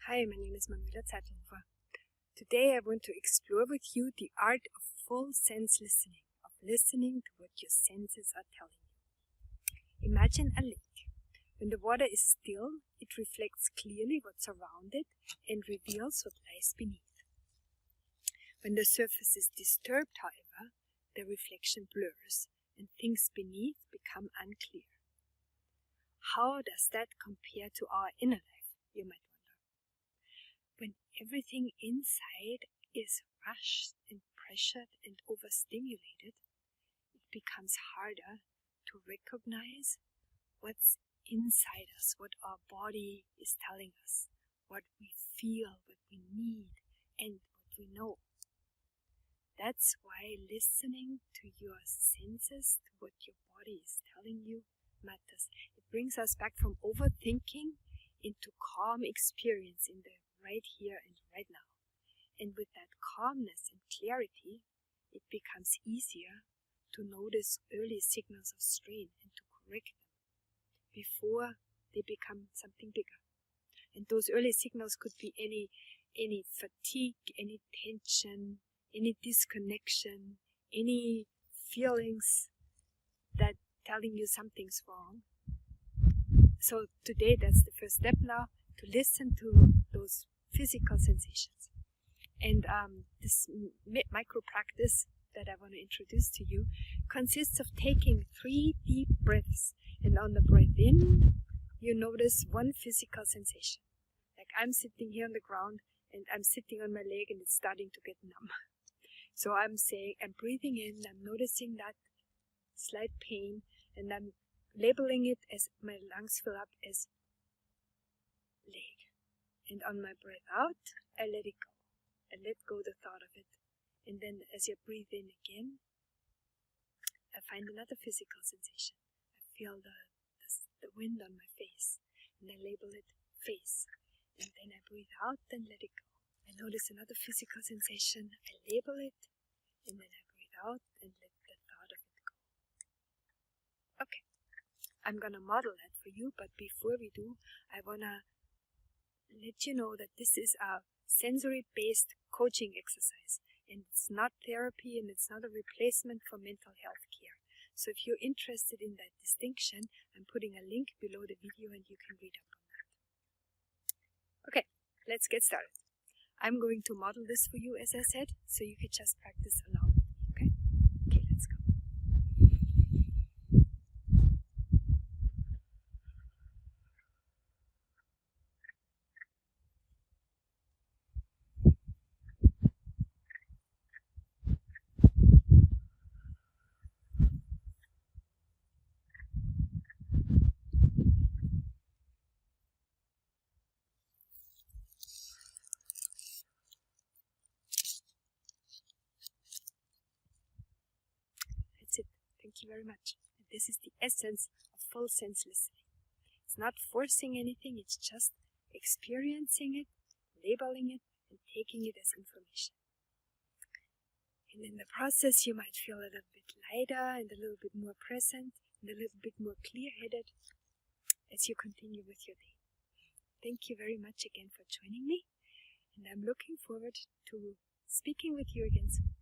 Hi, my name is Manuela Zeithofer. Today I want to explore with you the art of full sense listening, of listening to what your senses are telling you. Imagine a lake. When the water is still, it reflects clearly what's around it and reveals what lies beneath. When the surface is disturbed, however, the reflection blurs and things beneath become unclear. How does that compare to our inner life, you might wonder? When everything inside is rushed and pressured and overstimulated, it becomes harder to recognize what's inside us, what our body is telling us, what we feel, what we need, and what we know. That's why listening to your senses, to what your body is telling you, matters. It brings us back from overthinking into calm experience in the right here and right now. And with that calmness and clarity, it becomes easier to notice early signals of strain and to correct them before they become something bigger. And those early signals could be any fatigue, any tension, any disconnection, any feelings that telling you something's wrong. So today that's the first step now, to listen to those physical sensations. And this micro practice that I want to introduce to you consists of taking 3 deep breaths, and on the breath in you notice one physical sensation. Like I'm sitting here on the ground and I'm sitting on my leg and it's starting to get numb. So I'm breathing in, I'm noticing that slight pain, and I'm labeling it as my lungs fill up as leg. And on my breath out, I let it go. I let go the thought of it. And then as you breathe in again, I find another physical sensation. I feel the wind on my face, and I label it face. And then I breathe out and let it go. I notice another physical sensation. I label it, and then I breathe out and let the thought of it go. Okay, I'm gonna model that for you, but before we do, I wanna let you know that this is a sensory-based coaching exercise, and it's not therapy and it's not a replacement for mental health care. So if you're interested in that distinction, I'm putting a link below the video and you can read up on that. Okay, let's get started. I'm going to model this for you, as I said, so you can just practice along with me, okay? Okay, let's go. That's it. Thank you very much. This is the essence of full sense listening. It's not forcing anything, it's just experiencing it, labeling it, and taking it as information. And in the process, you might feel a little bit lighter and a little bit more present and a little bit more clear-headed as you continue with your day. Thank you very much again for joining me, and I'm looking forward to speaking with you again soon.